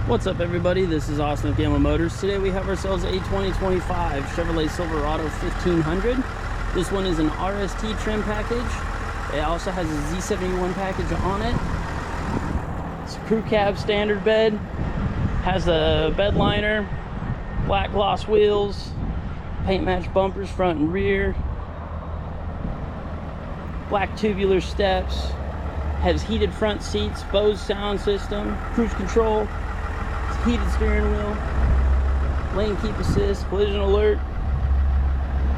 What's up, everybody? This is Austin of Gamblin Motors. Today we have ourselves a 2025 Chevrolet Silverado 1500. This one is an RST trim package. It also has a Z71 package on it. It's a crew cab standard bed. Has a bed liner, black gloss wheels, paint match bumpers front and rear, black tubular steps. Has heated front seats, BOSE sound system, cruise control, heated steering wheel, lane keep assist, collision alert.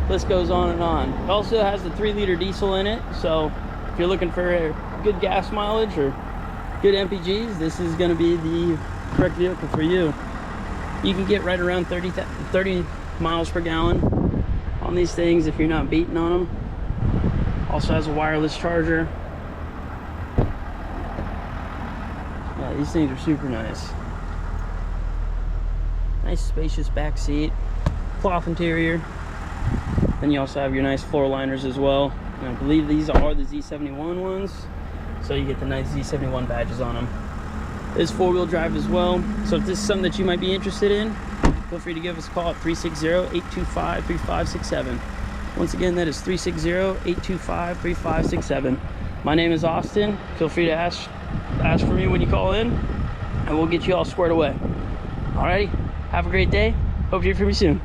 List goes on and on. It also has the 3-liter diesel in it, so if you're looking for a good gas mileage or good MPGs, this is going to be the correct vehicle for you. You can get right around 30 miles per gallon on these things if you're not beating on them. Also has a wireless charger. Yeah, these things are super nice. Nice spacious back seat, cloth interior. Then you also have your nice floor liners as well. And I believe these are the Z71 ones, so you get the nice Z71 badges on them. It is 4-wheel drive as well, so if this is something that you might be interested in, feel free to give us a call at 360-825-3567. Once again, that is 360-825-3567. My name is Austin. Feel free to ask for me when you call in, and we'll get you all squared away. Alrighty, have a great day. Hope to hear from you soon.